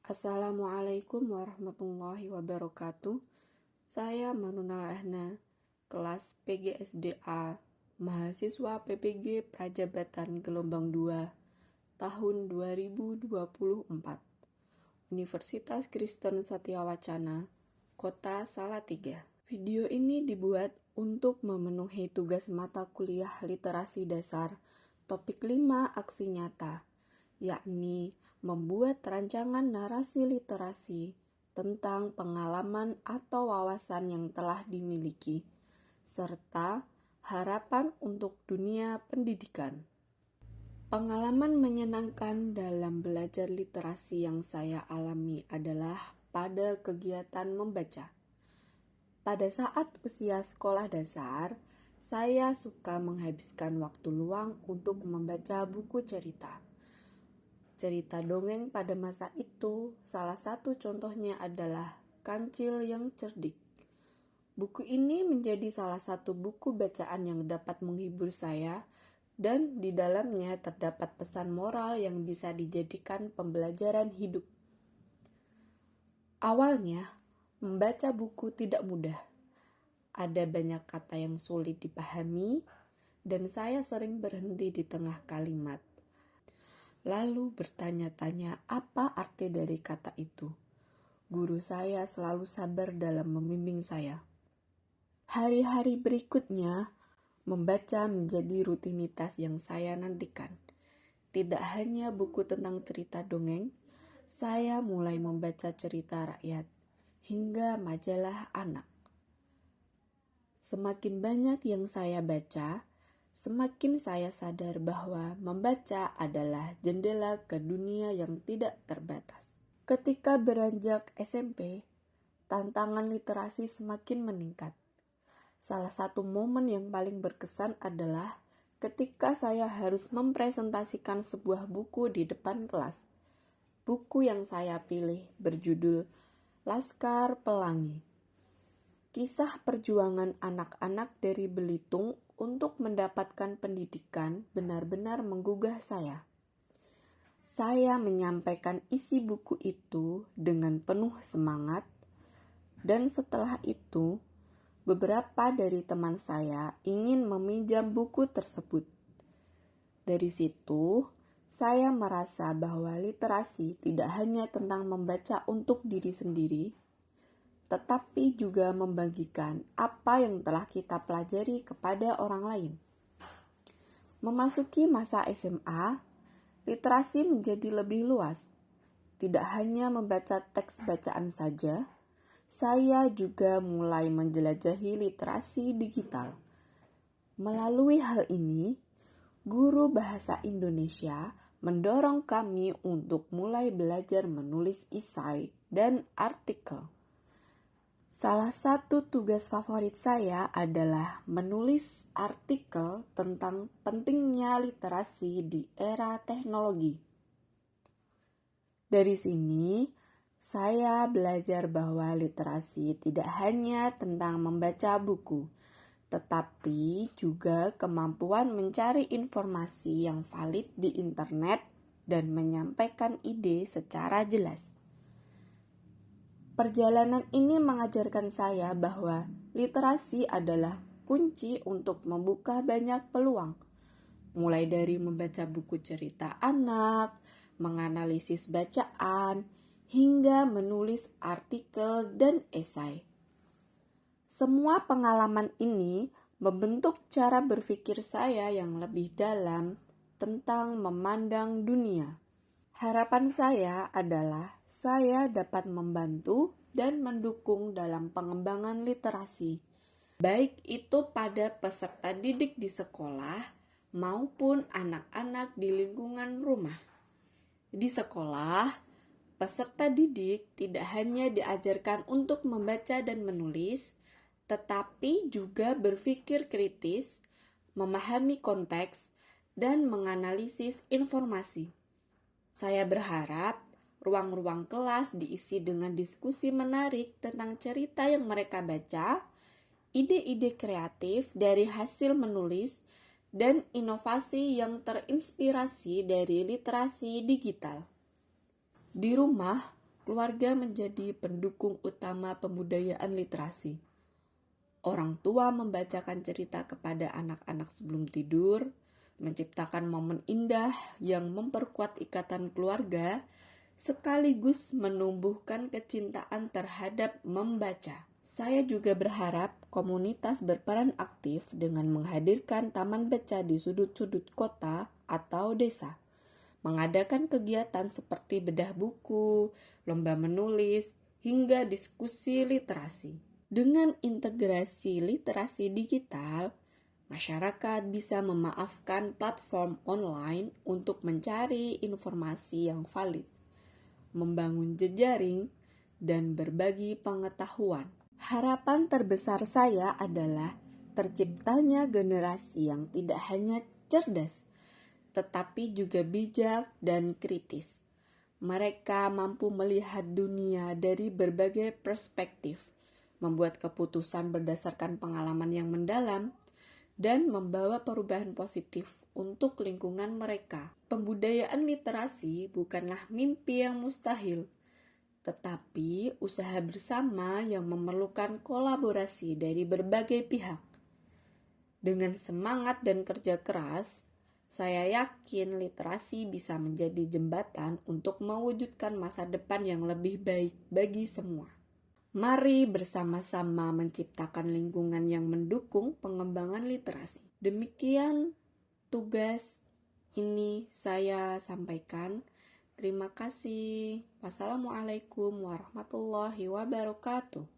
Assalamualaikum warahmatullahi wabarakatuh. Saya Manunal Ahna, kelas PGSDA, mahasiswa PPG Prajabatan Gelombang 2, tahun 2024. Universitas Kristen Satyawacana, Kota Salatiga. Video ini dibuat untuk memenuhi tugas mata kuliah literasi dasar, topik 5 aksi nyata, yakni membuat rancangan narasi literasi tentang pengalaman atau wawasan yang telah dimiliki, serta harapan untuk dunia pendidikan. Pengalaman menyenangkan dalam belajar literasi yang saya alami adalah pada kegiatan membaca. Pada saat usia sekolah dasar, saya suka menghabiskan waktu luang untuk membaca buku cerita. Cerita dongeng pada masa itu, salah satu contohnya adalah Kancil yang Cerdik. Buku ini menjadi salah satu buku bacaan yang dapat menghibur saya, dan di dalamnya terdapat pesan moral yang bisa dijadikan pembelajaran hidup. Awalnya, membaca buku tidak mudah. Ada banyak kata yang sulit dipahami, dan saya sering berhenti di tengah kalimat. Lalu bertanya-tanya apa arti dari kata itu. Guru saya selalu sabar dalam membimbing saya. Hari-hari berikutnya, membaca menjadi rutinitas yang saya nantikan. Tidak hanya buku tentang cerita dongeng, saya mulai membaca cerita rakyat, hingga majalah anak. Semakin banyak yang saya baca, semakin saya sadar bahwa membaca adalah jendela ke dunia yang tidak terbatas. Ketika beranjak SMP, tantangan literasi semakin meningkat. Salah satu momen yang paling berkesan adalah ketika saya harus mempresentasikan sebuah buku di depan kelas. Buku yang saya pilih berjudul Laskar Pelangi. Kisah perjuangan anak-anak dari Belitung untuk mendapatkan pendidikan benar-benar menggugah saya. Saya menyampaikan isi buku itu dengan penuh semangat, dan setelah itu, beberapa dari teman saya ingin meminjam buku tersebut. Dari situ, saya merasa bahwa literasi tidak hanya tentang membaca untuk diri sendiri, tetapi juga membagikan apa yang telah kita pelajari kepada orang lain. Memasuki masa SMA, literasi menjadi lebih luas. Tidak hanya membaca teks bacaan saja, saya juga mulai menjelajahi literasi digital. Melalui hal ini, guru bahasa Indonesia mendorong kami untuk mulai belajar menulis esai dan artikel. Salah satu tugas favorit saya adalah menulis artikel tentang pentingnya literasi di era teknologi. Dari sini, saya belajar bahwa literasi tidak hanya tentang membaca buku, tetapi juga kemampuan mencari informasi yang valid di internet dan menyampaikan ide secara jelas. Perjalanan ini mengajarkan saya bahwa literasi adalah kunci untuk membuka banyak peluang, mulai dari membaca buku cerita anak, menganalisis bacaan, hingga menulis artikel dan esai. Semua pengalaman ini membentuk cara berpikir saya yang lebih dalam tentang memandang dunia. Harapan saya adalah saya dapat membantu dan mendukung dalam pengembangan literasi, baik itu pada peserta didik di sekolah maupun anak-anak di lingkungan rumah. Di sekolah, peserta didik tidak hanya diajarkan untuk membaca dan menulis, tetapi juga berpikir kritis, memahami konteks, dan menganalisis informasi. Saya berharap ruang-ruang kelas diisi dengan diskusi menarik tentang cerita yang mereka baca, ide-ide kreatif dari hasil menulis, dan inovasi yang terinspirasi dari literasi digital. Di rumah, keluarga menjadi pendukung utama pembudayaan literasi. Orang tua membacakan cerita kepada anak-anak sebelum tidur, menciptakan momen indah yang memperkuat ikatan keluarga, sekaligus menumbuhkan kecintaan terhadap membaca. Saya juga berharap komunitas berperan aktif dengan menghadirkan taman baca di sudut-sudut kota atau desa, mengadakan kegiatan seperti bedah buku, lomba menulis, hingga diskusi literasi. Dengan integrasi literasi digital, masyarakat bisa memaafkan platform online untuk mencari informasi yang valid, membangun jejaring, dan berbagi pengetahuan. Harapan terbesar saya adalah terciptanya generasi yang tidak hanya cerdas, tetapi juga bijak dan kritis. Mereka mampu melihat dunia dari berbagai perspektif, membuat keputusan berdasarkan pengalaman yang mendalam, dan membawa perubahan positif untuk lingkungan mereka. Pembudayaan literasi bukanlah mimpi yang mustahil, tetapi usaha bersama yang memerlukan kolaborasi dari berbagai pihak. Dengan semangat dan kerja keras, saya yakin literasi bisa menjadi jembatan untuk mewujudkan masa depan yang lebih baik bagi semua. Mari bersama-sama menciptakan lingkungan yang mendukung pengembangan literasi. Demikian tugas ini saya sampaikan. Terima kasih. Wassalamualaikum warahmatullahi wabarakatuh.